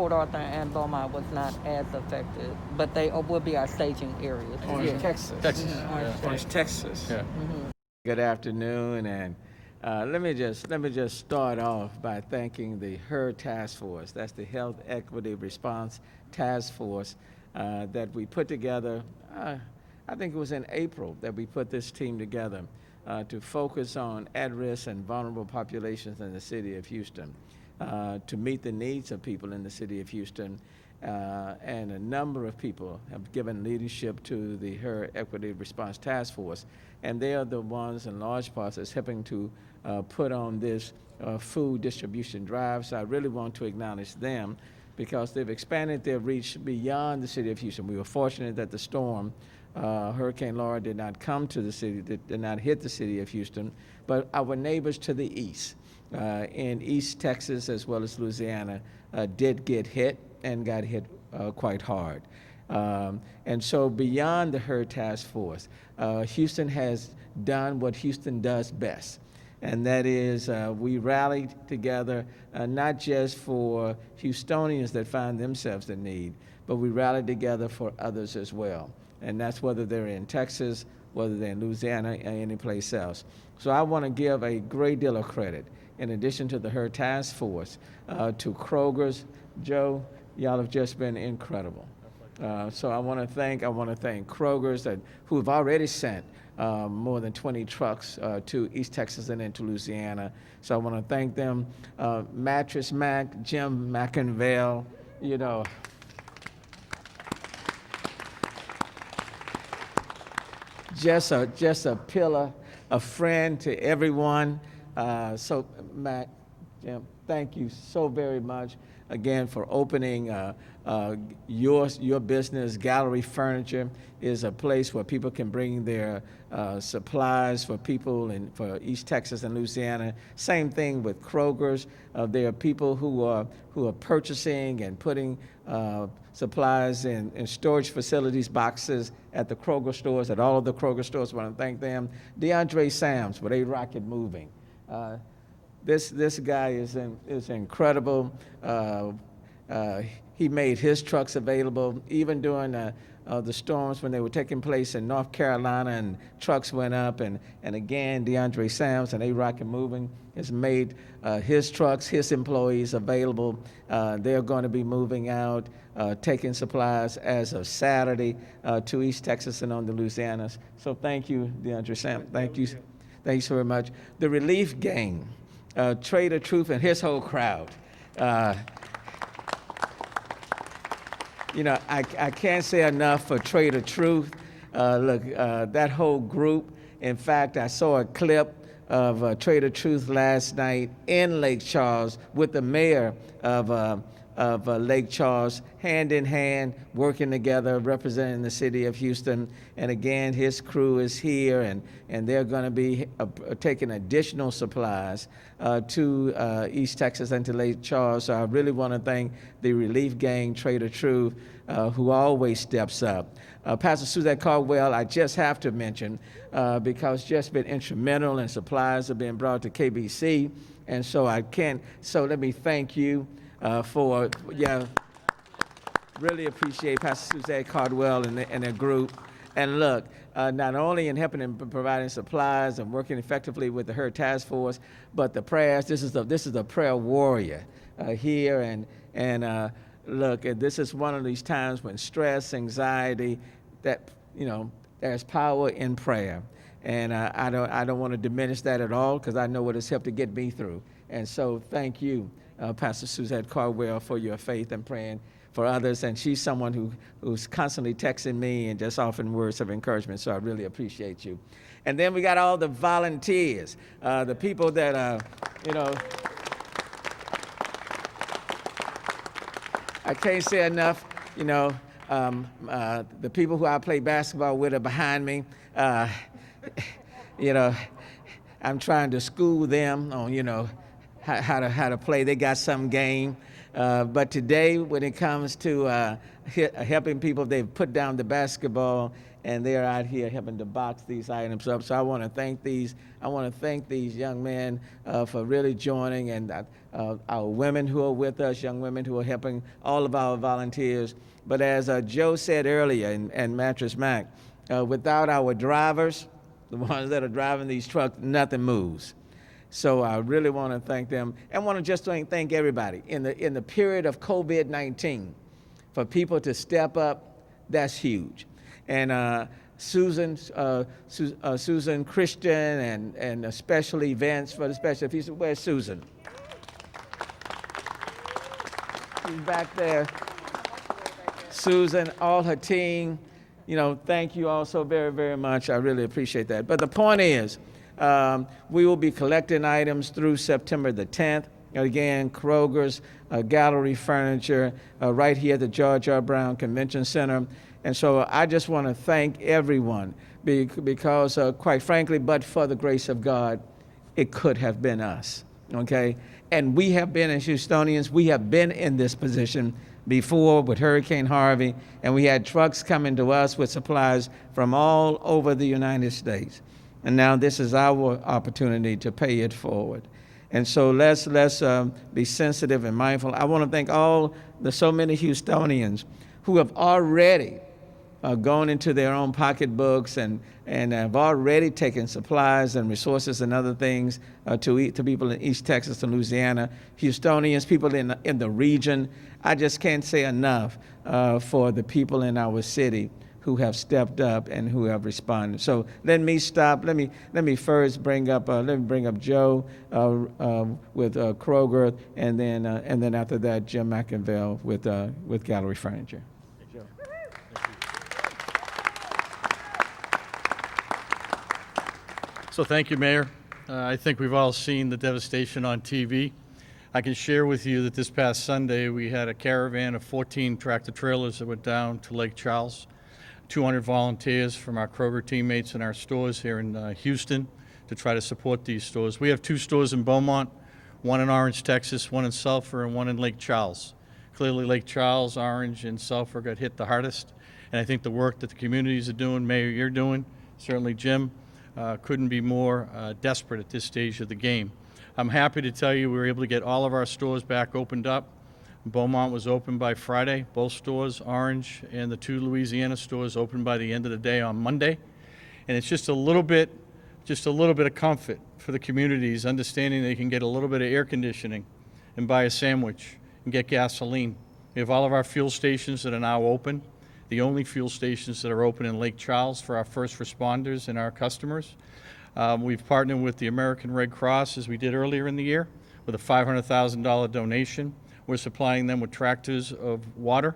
Port Arthur and Beaumont was not as affected, but they will be our staging areas. Orange, Texas. Texas. Orange, Texas. Yeah. Good afternoon, and let me just start off by thanking the HER Task Force. That's the Health Equity Response Task Force that we put together. I think it was in April that we put this team together to focus on at-risk and vulnerable populations in the city of Houston, to meet the needs of people in the city of Houston. And a number of people have given leadership to the HER Equity Response Task Force, and they are the ones in large parts that's helping to put on this food distribution drive. So I really want to acknowledge them because they've expanded their reach beyond the city of Houston. We were fortunate that the storm, Hurricane Laura, did not come to the city, did not hit the city of Houston, but our neighbors to the east, in East Texas as well as Louisiana, did get hit and got hit quite hard. And so beyond the HER Task Force, Houston has done what Houston does best, and that is we rallied together not just for Houstonians that find themselves in need, but we rallied together for others as well. And that's whether they're in Texas, whether they're in Louisiana, or any place else. So I want to give a great deal of credit, in addition to the HER Task Force, to Kroger's. Joe, y'all have just been incredible. So I want to thank Kroger's who have already sent more than 20 trucks to East Texas and into Louisiana. So I want to thank them. Mattress Mac, Jim McInvale, just a pillar, a friend to everyone. So Mac, Jim, thank you so very much again for opening your business. Gallery Furniture is a place where people can bring their supplies for people for East Texas and Louisiana. Same thing with Kroger's. There are people who are purchasing and putting supplies in storage facilities, boxes at the Kroger stores, at all of the Kroger stores. I want to thank them. DeAndre Sams with A-Rocket Moving. This guy is incredible. He made his trucks available even during the storms when they were taking place in North Carolina, and trucks went up. And again, DeAndre Sams and A-Rocket Moving has made his trucks, his employees available. They're going to be moving out, taking supplies as of Saturday to East Texas and on the Louisianas. So thank you, DeAndre Sams. Thank you so very much. The Relief Gang. Trae the Truth and his whole crowd. I can't say enough for Trae the Truth. Look, that whole group. In fact, I saw a clip of Trae the Truth last night in Lake Charles with the mayor of Lake Charles, hand in hand, working together, representing the city of Houston. And again, his crew is here, and they're going to be taking additional supplies to East Texas and to Lake Charles. So I really want to thank the Relief Gang, Trae the Truth, who always steps up. Pastor Suzette Caldwell, I just have to mention, because just been instrumental in supplies have been brought to KBC, and so let me thank you. Really appreciate Pastor Suzette Caldwell and their group. And look, not only in helping and providing supplies and working effectively with the HER Task Force, but the prayers. This is a prayer warrior here, and look, this is one of these times when stress, anxiety, there's power in prayer, and I don't want to diminish that at all, because I know what it's helped to get me through. And so thank you, Pastor Suzette Caldwell, for your faith and praying for others. And she's someone who's constantly texting me and just offering words of encouragement, so I really appreciate you. And then we got all the volunteers, the people that, I can't say enough, the people who I play basketball with are behind me. I'm trying to school them on, how to play. They got some game. But today, when it comes to helping people, they've put down the basketball and they're out here helping to box these items up. So I want to thank these young men for really joining, and our women who are with us, young women who are helping, all of our volunteers. But as Joe said earlier in Mattress Mac, without our drivers, the ones that are driving these trucks, nothing moves. So I really want to thank them, and want to just thank everybody in the period of COVID-19 for people to step up. That's huge. And Susan Christian and special events for the special feast. Where's Susan? She's back there. Susan, all her team, thank you all so very, very much. I really appreciate that. But the point is, we will be collecting items through September the 10th. Again, Kroger's Gallery Furniture right here at the George R. Brown Convention Center. And so I just want to thank everyone because, quite frankly, but for the grace of God, it could have been us, okay? And we have been, as Houstonians, we have been in this position before with Hurricane Harvey, and we had trucks coming to us with supplies from all over the United States. And now this is our opportunity to pay it forward. And so let's be sensitive and mindful. I want to thank so many Houstonians who have already gone into their own pocketbooks and have already taken supplies and resources and other things to people in East Texas and Louisiana. Houstonians, people in the region. I just can't say enough for the people in our city who have stepped up and who have responded. So let me stop. Let me first bring up Joe with Kroger, and then after that Jim McInville with Gallery Furniture. Joe. So thank you, Mayor. I think we've all seen the devastation on TV. I can share with you that this past Sunday we had a caravan of 14 tractor trailers that went down to Lake Charles. 200 volunteers from our Kroger teammates in our stores here in Houston to try to support these stores. We have 2 stores in Beaumont, one in Orange, Texas, one in Sulphur, and one in Lake Charles. Clearly Lake Charles, Orange, and Sulphur got hit the hardest. And I think the work that the communities are doing, Mayor, you're doing, certainly Jim, couldn't be more desperate at this stage of the game. I'm happy to tell you we were able to get all of our stores back opened up. Beaumont was open by Friday, both stores, Orange and the 2 Louisiana stores, opened by the end of the day on Monday. And it's just a little bit of comfort for the communities, understanding they can get a little bit of air conditioning and buy a sandwich and get gasoline. We have all of our fuel stations that are now open, the only fuel stations that are open in Lake Charles for our first responders and our customers. We've partnered with the American Red Cross, as we did earlier in the year, with a $500,000 donation. We're supplying them with tractors of water,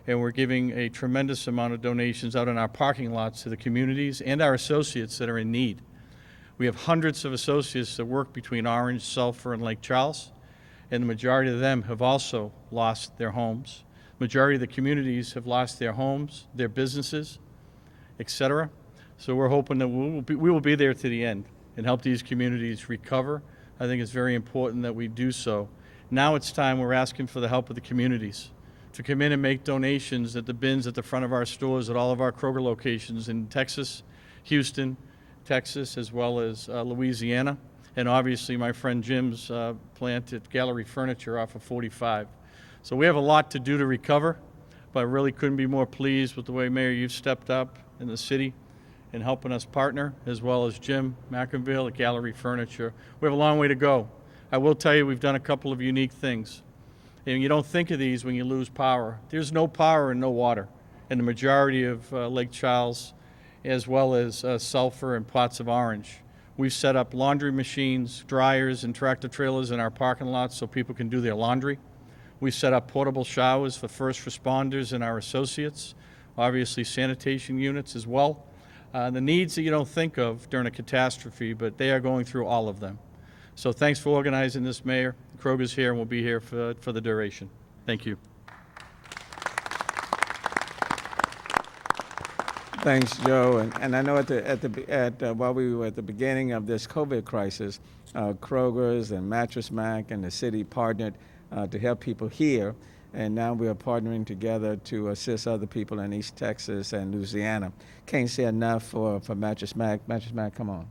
and we're giving a tremendous amount of donations out in our parking lots to the communities and our associates that are in need. We have hundreds of associates that work between Orange, Sulphur, and Lake Charles, and the majority of them have also lost their homes. Majority of the communities have lost their homes, their businesses, etc. So we're hoping that we will be there to the end and help these communities recover. I think it's very important that we do so. Now it's time we're asking for the help of the communities to come in and make donations at the bins at the front of our stores at all of our Kroger locations in Texas, Houston, Texas, as well as Louisiana, and obviously my friend Jim's plant at Gallery Furniture off of 45. So we have a lot to do to recover, but I really couldn't be more pleased with the way, Mayor, you've stepped up in the city in helping us partner, as well as Jim McInville at Gallery Furniture. We have a long way to go. I will tell you we've done a couple of unique things. And you don't think of these when you lose power. There's no power and no water in the majority of Lake Charles, as well as Sulphur and Pots of Orange. We've set up laundry machines, dryers, and tractor trailers in our parking lots so people can do their laundry. We set up portable showers for first responders and our associates, obviously sanitation units as well. The needs that you don't think of during a catastrophe, but they are going through all of them. So thanks for organizing this, Mayor. Kroger's here and will be here for the duration. Thank you. Thanks, Joe. And I know while we were at the beginning of this COVID crisis, Kroger's and Mattress Mac and the city partnered to help people here. And now we are partnering together to assist other people in East Texas and Louisiana. Can't say enough for Mattress Mac. Mattress Mac, come on.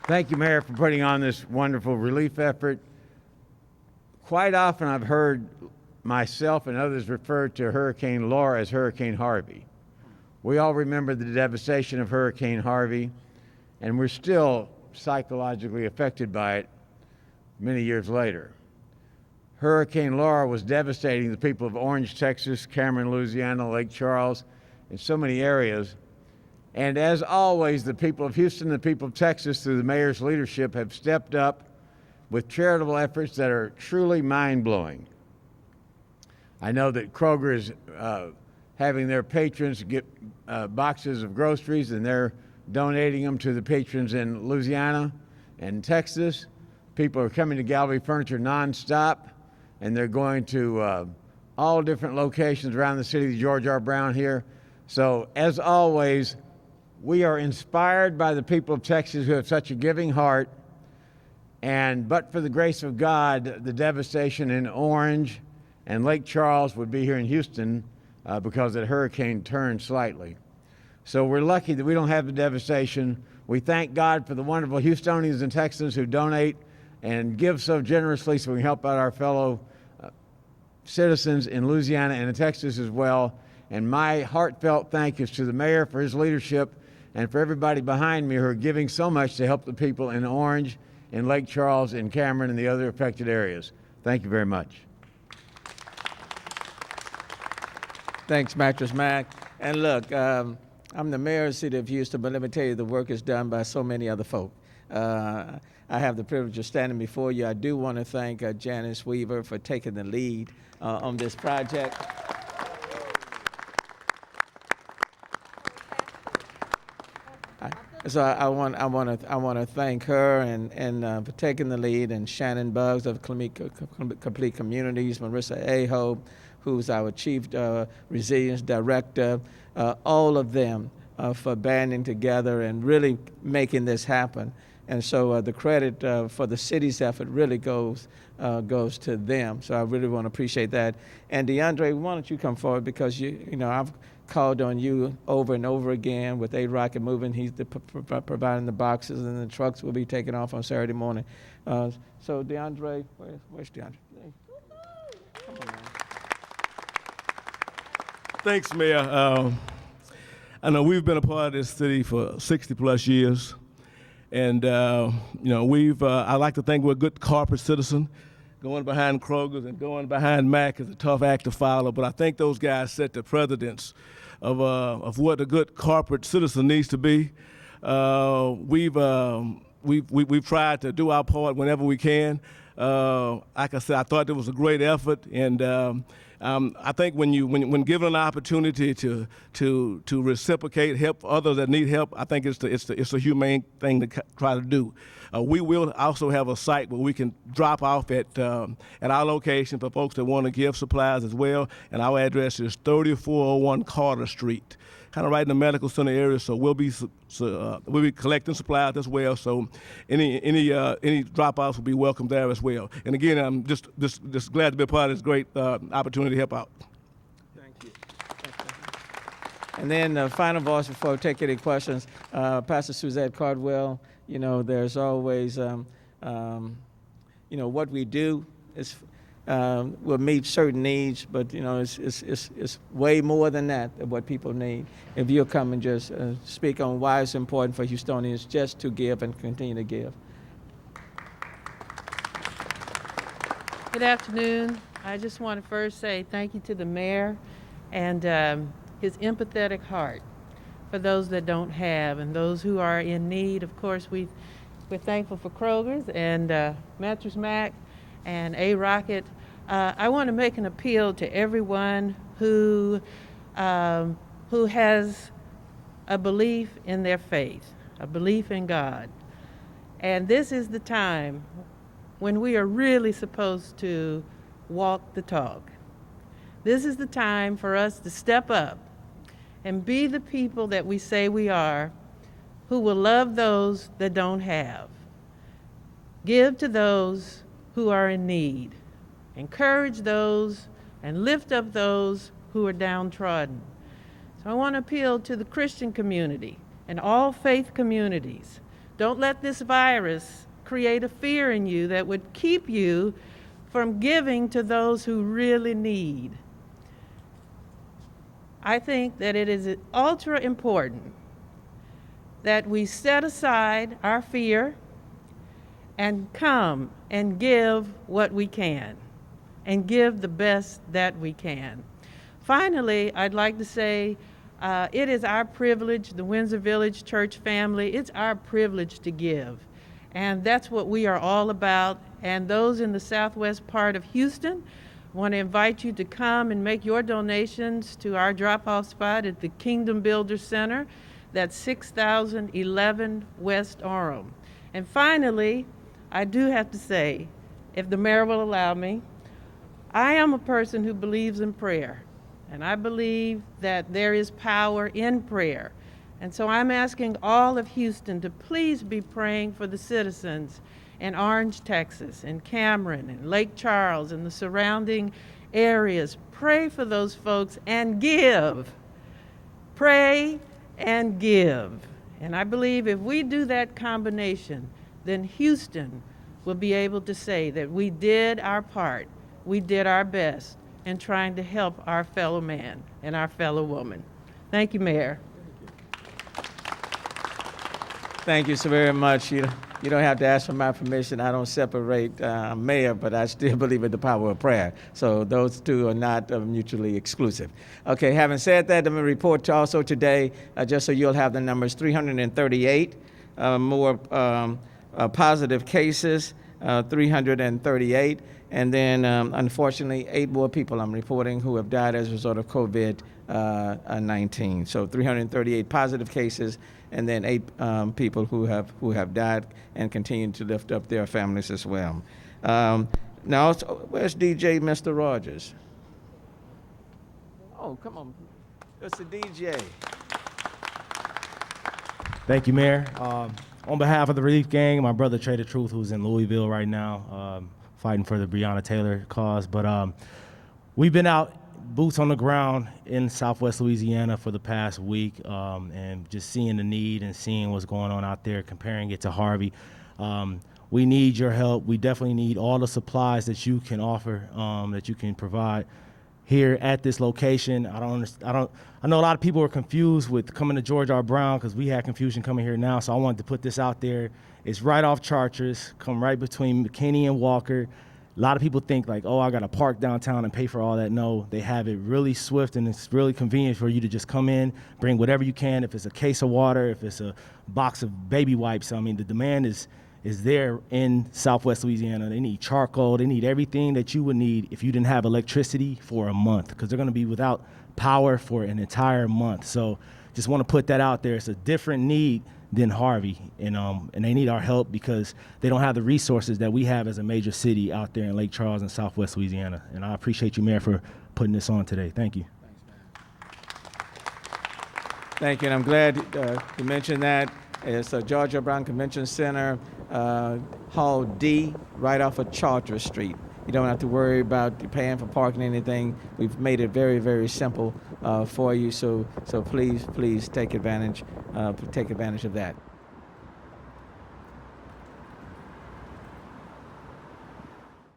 Thank you, Mayor, for putting on this wonderful relief effort. Quite often I've heard myself and others refer to Hurricane Laura as Hurricane Harvey. We all remember the devastation of Hurricane Harvey, and we're still psychologically affected by it many years later. Hurricane Laura was devastating the people of Orange, Texas, Cameron, Louisiana, Lake Charles, and so many areas. And as always, the people of Houston and the people of Texas, through the mayor's leadership, have stepped up with charitable efforts that are truly mind-blowing. I know that Kroger is having their patrons get boxes of groceries, and they're donating them to the patrons in Louisiana and Texas. People are coming to Gallery Furniture nonstop, and they're going to all different locations around the city, George R. Brown here. So, as always, we are inspired by the people of Texas who have such a giving heart, and but for the grace of God, the devastation in Orange and Lake Charles would be here in Houston because that hurricane turned slightly. So we're lucky that we don't have the devastation. We thank God for the wonderful Houstonians and Texans who donate and give so generously so we can help out our fellow citizens in Louisiana and in Texas as well. And my heartfelt thank yous to the mayor for his leadership and for everybody behind me who are giving so much to help the people in Orange, in Lake Charles, in Cameron, and the other affected areas. Thank you very much. Thanks, Mattress Mac. And look, I'm the mayor of the city of Houston, but let me tell you, the work is done by so many other folk. I have the privilege of standing before you. I do want to thank Janice Weaver for taking the lead on this project. So I want to thank her and for taking the lead, and Shannon Buggs of Complete Communities, Marissa Aho, who's our Chief Resilience Director, all of them for banding together and really making this happen. And so the credit for the city's effort really goes to them. So I really want to appreciate that. And DeAndre, why don't you come forward, because you know I've called on you over and over again with A-Rocket moving. He's providing the boxes, and the trucks will be taking off on Saturday morning. So DeAndre, where's DeAndre? Come on, man. Thanks, Mayor. I know we've been a part of this city for 60 plus years. And, I like to think we're a good corporate citizen. Going behind Kroger's and going behind Mac is a tough act to follow, but I think those guys set the precedence of what a good corporate citizen needs to be. We've tried to do our part whenever we can. Like I said, I thought it was a great effort, and I think when given an opportunity to reciprocate, help others that need help, I think it's a humane thing to try to do. We will also have a site where we can drop off at our location for folks that want to give supplies as well. And our address is 3401 Carter Street, kind of right in the medical center area. So we'll be collecting supplies as well. So any drop-offs will be welcome there as well. And again, I'm just glad to be a part of this great opportunity to help out. Thank you. And then the final voice before we take any questions, Pastor Suzette Caldwell. You know, there's always, what we do is will meet certain needs, but it's way more than that of what people need. If you'll come and just speak on why it's important for Houstonians just to give and continue to give. Good afternoon. I just want to first say thank you to the mayor and his empathetic heart for those that don't have and those who are in need. Of course, we're thankful for Kroger's and Mattress Mac and A-Rocket. I want to make an appeal to everyone who has a belief in their faith, a belief in God. And this is the time when we are really supposed to walk the talk. This is the time for us to step up and be the people that we say we are, who will love those that don't have. Give to those who are in need. Encourage those and lift up those who are downtrodden. So I want to appeal to the Christian community and all faith communities. Don't let this virus create a fear in you that would keep you from giving to those who really need. I think that it is ultra important that we set aside our fear and come and give what we can and give the best that we can. Finally, I'd like to say it is our privilege, the Windsor Village Church family, it's our privilege to give. And that's what we are all about. And those in the southwest part of Houston, want to invite you to come and make your donations to our drop-off spot at the Kingdom Builder Center. That's 6011 West Orem. And finally, I do have to say, if the mayor will allow me, I am a person who believes in prayer. And I believe that there is power in prayer. And so I'm asking all of Houston to please be praying for the citizens in Orange, Texas, and Cameron, and Lake Charles, and the surrounding areas. Pray for those folks and give. Pray and give. And I believe if we do that combination, then Houston will be able to say that we did our part, we did our best in trying to help our fellow man and our fellow woman. Thank you, Mayor. Thank you so very much. You don't have to ask for my permission. I don't separate mayor, but I still believe in the power of prayer. So those two are not mutually exclusive. Okay, having said that, I'm going to report also today, just so you'll have the numbers, 338 more positive cases, 338. And then, unfortunately, 8 more people I'm reporting who have died as a result of COVID-19. So 338 positive cases, and then 8 people who have died, and continue to lift up their families as well. Now, where's DJ Mr. Rogers? Oh, come on. It's the DJ. Thank you, Mayor. On behalf of the Relief Gang, my brother Trae the Truth, who's in Louisville right now, fighting for the Breonna Taylor cause. But we've been out, boots on the ground in Southwest Louisiana for the past week, and just seeing the need and seeing what's going on out there, comparing it to Harvey. We need your help. We definitely need all the supplies that you can offer, that you can provide here at this location. I know a lot of people are confused with coming to George R. Brown, because we had confusion coming here now, so I wanted to put this out there. It's right off Chartres, come right between McKinney and Walker. A lot of people think like, oh, I got to park downtown and pay for all that. No, they have it really swift, and it's really convenient for you to just come in, bring whatever you can. If it's a case of water, if it's a box of baby wipes, I mean, the demand is there in Southwest Louisiana. They need charcoal. They need everything that you would need if you didn't have electricity for a month, because they're going to be without power for an entire month. So just want to put that out there. It's a different need than Harvey, and they need our help because they don't have the resources that we have as a major city out there in Lake Charles and Southwest Louisiana. And I appreciate you, Mayor, for putting this on today. Thank you. Thank you, and I'm glad you mentioned that. It's George R. Brown Convention Center, Hall D, right off of Chartres Street. You don't have to worry about paying for parking or anything. We've made it very, very simple for you. So please take advantage of that.